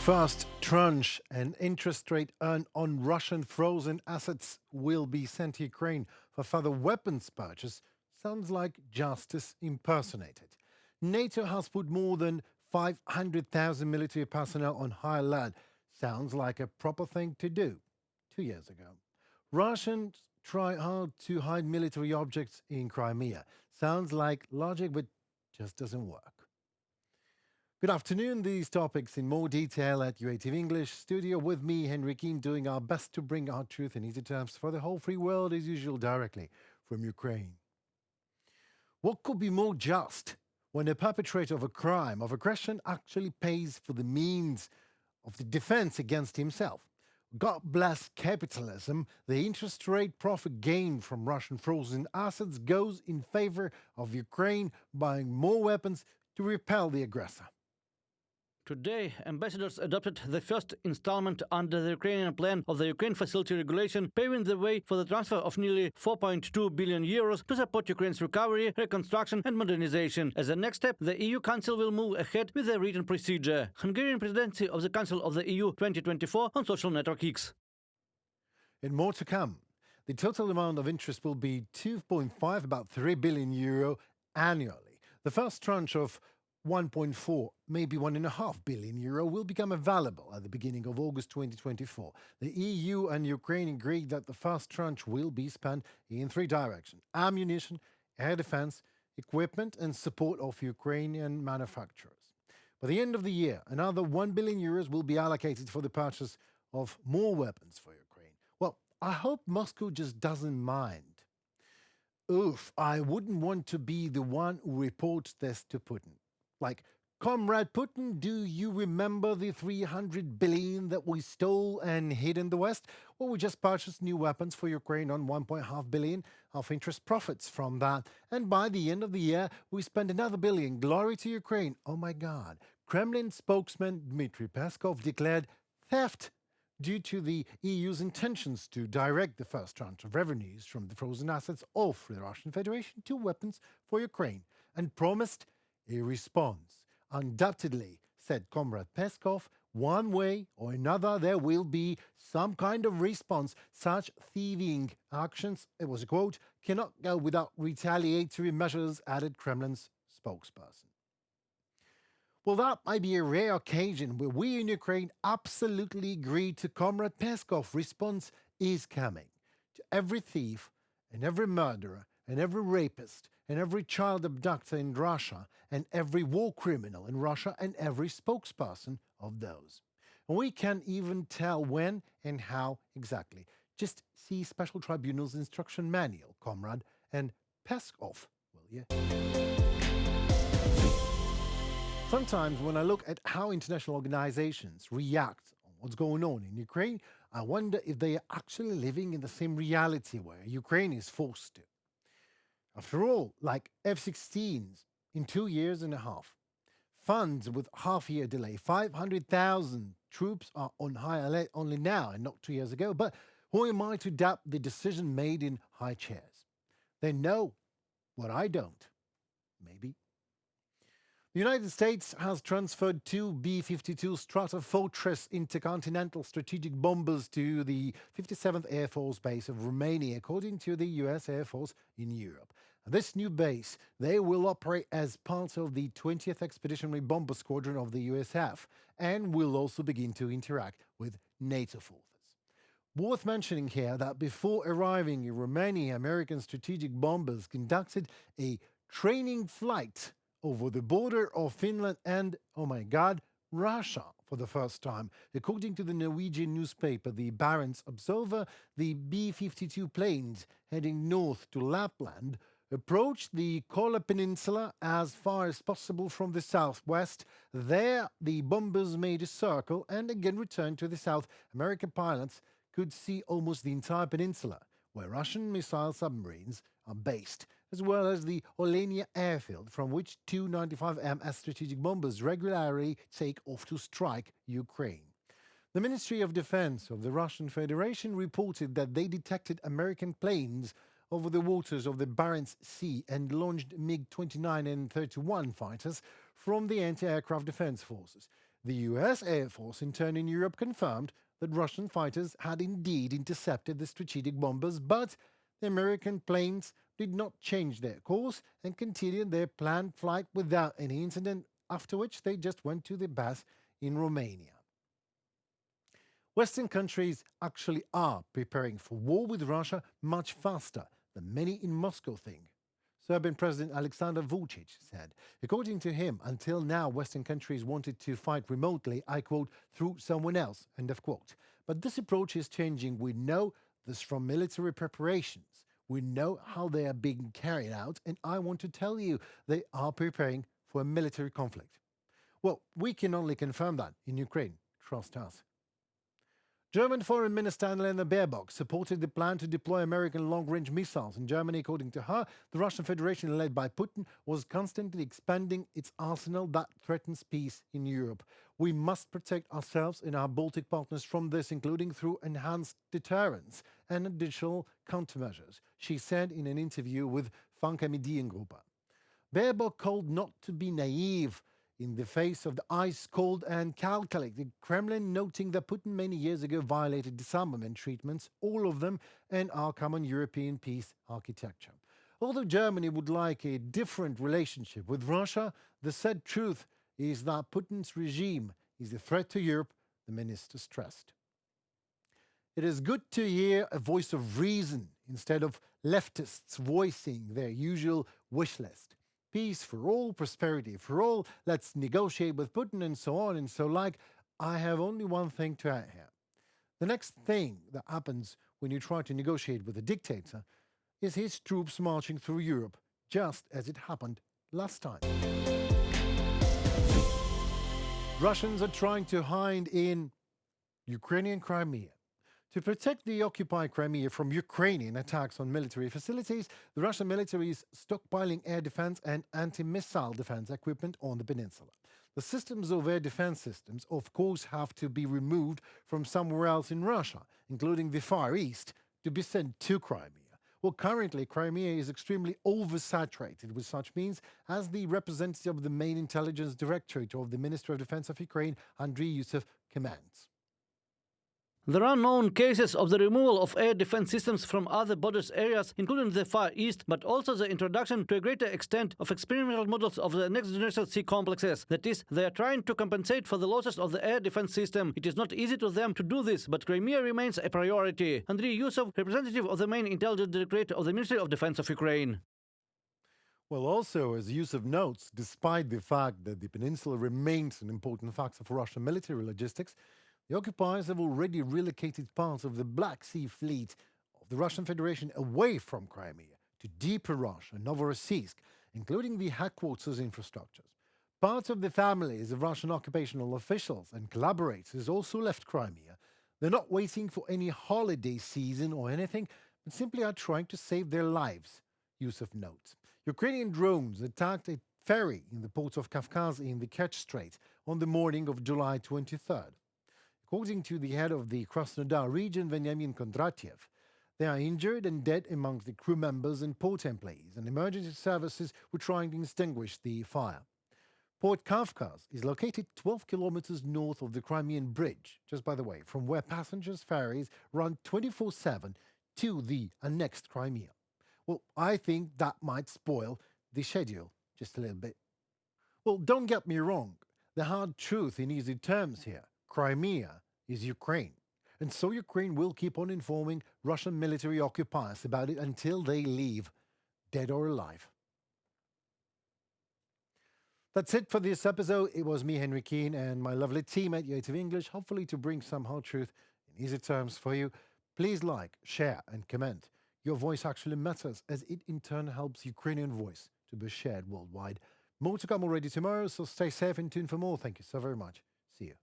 First tranche and interest rate earned on Russian frozen assets will be sent to Ukraine for further weapons purchase sounds like justice impersonated. NATO has put more than 500,000 military personnel on high alert. Sounds like a proper thing to do 2 years ago. Russians try hard to hide military objects in Crimea. Sounds like logic, but just doesn't work. Good afternoon. These topics in more detail at UATV English studio with me, Henry Keane, doing our best to bring our truth in easy terms for the whole free world as usual directly from Ukraine. What could be more just when a perpetrator of a crime of aggression actually pays for the means of the defense against himself? God bless capitalism. The interest rate profit gained from Russian frozen assets goes in favor of Ukraine buying more weapons to repel the aggressor. Today, ambassadors adopted the first installment under the Ukrainian plan of the Ukraine Facility Regulation, paving the way for the transfer of nearly 4.2 billion euros to support Ukraine's recovery, reconstruction and modernization. As a next step, the EU Council will move ahead with the written procedure. Hungarian presidency of the Council of the EU 2024 on social network X. And more to come. The total amount of interest will be 2.5, about 3 billion euro annually. The first tranche of 1.4, maybe 1.5 billion euro will become available at the beginning of August 2024. The EU and Ukraine agreed that the first tranche will be spent in three directions: ammunition, air defense, equipment, and support of Ukrainian manufacturers. By the end of the year, another 1 billion euros will be allocated for the purchase of more weapons for Ukraine. Well, I hope Moscow just doesn't mind. Oof, I wouldn't want to be the one who reports this to Putin. Like, Comrade Putin, do you remember the 300 billion that we stole and hid in the West? Well, we just purchased new weapons for Ukraine on 1.5 billion of interest profits from that. And by the end of the year, we spent another billion. Glory to Ukraine. Oh my God. Kremlin spokesman Dmitry Peskov declared theft due to the EU's intentions to direct the first tranche of revenues from the frozen assets of the Russian Federation to weapons for Ukraine, and promised a response. Undoubtedly, said Comrade Peskov, one way or another there will be some kind of response. Such thieving actions, it was a quote, cannot go without retaliatory measures, added Kremlin's spokesperson. Well, that might be a rare occasion where we in Ukraine absolutely agree to Comrade Peskov. Response is coming. To every thief and every murderer and every rapist and every child abductor in Russia and every war criminal in Russia and every spokesperson of those. And we can't even tell when and how exactly. Just see Special Tribunal's instruction manual, Comrade, and Peskov, will you? Sometimes when I look at how international organizations react on what's going on in Ukraine, I wonder if they are actually living in the same reality where Ukraine is forced to. After all, like F-16s in 2 years and a half, funds with half-year delay, 500,000 troops are on high alert only now and not 2 years ago. But who am I to doubt the decision made in high chairs? They know what I don't. Maybe. The United States has transferred 2 B-52 Stratofortress intercontinental strategic bombers to the 57th Air Force Base of Romania, according to the US Air Force in Europe. This new base, they will operate as part of the 20th Expeditionary Bomber Squadron of the USAF and will also begin to interact with NATO forces. Worth mentioning here that before arriving in Romania, American strategic bombers conducted a training flight over the border of Finland and, oh my God, Russia for the first time. According to the Norwegian newspaper The Barents Observer, the B-52 planes heading north to Lapland approached the Kola Peninsula as far as possible from the southwest. There, the bombers made a circle and again returned to the south. American pilots could see almost the entire peninsula, where Russian missile submarines are based, as well as the Olenia airfield, from which 295 MS strategic bombers regularly take off to strike Ukraine. The Ministry of Defense of the Russian Federation reported that they detected American planes over the waters of the Barents Sea and launched MiG-29 and 31 fighters from the anti-aircraft defense forces. The US Air Force, in turn in Europe, confirmed that Russian fighters had indeed intercepted the strategic bombers, but the American planes did not change their course and continued their planned flight without any incident, after which they just went to the base in Romania. Western countries actually are preparing for war with Russia much faster than many in Moscow think. Serbian President Aleksandar Vučić said. According to him, until now Western countries wanted to fight remotely, I quote, through someone else, end of quote. But this approach is changing. We know this from military preparations. We know how they are being carried out, and I want to tell you, they are preparing for a military conflict. Well, we can only confirm that in Ukraine. Trust us. German Foreign Minister Annalena Baerbock supported the plan to deploy American long-range missiles in Germany. According to her, the Russian Federation, led by Putin, was constantly expanding its arsenal that threatens peace in Europe. We must protect ourselves and our Baltic partners from this, including through enhanced deterrence and additional countermeasures, she said in an interview with Funke Mediengruppe. Baerbock called not to be naive in the face of the ice-cold and calculated Kremlin, noting that Putin many years ago violated disarmament treatments, all of them, and our common European peace architecture. Although Germany would like a different relationship with Russia, the sad truth is that Putin's regime is a threat to Europe, the minister stressed. It is good to hear a voice of reason instead of leftists voicing their usual wish list. Peace for all, prosperity for all, let's negotiate with Putin and so on and so like. I have only one thing to add here. The next thing that happens when you try to negotiate with a dictator is his troops marching through Europe, just as it happened last time. Russians are trying to hide in Ukrainian Crimea. To protect the occupied Crimea from Ukrainian attacks on military facilities, the Russian military is stockpiling air defense and anti-missile defense equipment on the peninsula. The systems of air defense systems, of course, have to be removed from somewhere else in Russia, including the Far East, to be sent to Crimea. Well, currently, Crimea is extremely oversaturated with such means, as the representative of the main intelligence directorate of the Ministry of Defense of Ukraine, Andriy Yusov, commands. There are known cases of the removal of air defense systems from other borders areas, including the Far East, but also the introduction to a greater extent of experimental models of the next generation sea complexes. That is, they are trying to compensate for the losses of the air defense system. It is not easy to them to do this, but Crimea remains a priority. Andriy Yusov, representative of the main intelligence directorate of the Ministry of Defense of Ukraine. Well, also, as Yusuf notes, despite the fact that the peninsula remains an important factor for Russian military logistics, the occupiers have already relocated parts of the Black Sea Fleet of the Russian Federation away from Crimea to deeper Russia, Novorossiysk, including the headquarters infrastructures. Parts of the families of Russian occupational officials and collaborators also left Crimea. They're not waiting for any holiday season or anything, but simply are trying to save their lives, Yusuf notes. Ukrainian drones attacked a ferry in the port of Kavkaz in the Kerch Strait on the morning of July 23rd. According to the head of the Krasnodar region, Veniamin Kondratiev, there are injured and dead amongst the crew members and port employees, and emergency services were trying to extinguish the fire. Port Kavkaz is located 12 kilometers north of the Crimean Bridge, just by the way, from where passengers' ferries run 24/7 to the annexed Crimea. Well, I think that might spoil the schedule just a little bit. Well, don't get me wrong. The hard truth in easy terms here. Crimea is Ukraine, and so Ukraine will keep on informing Russian military occupiers about it until they leave, dead or alive. That's it for this episode. It was me, Henry Keane, and my lovely team at UATV English, hopefully to bring some hard truth in easy terms for you. Please like, share, and comment. Your voice actually matters, as it in turn helps Ukrainian voice to be shared worldwide. More to come already tomorrow, so stay safe and tuned for more. Thank you so very much. See you.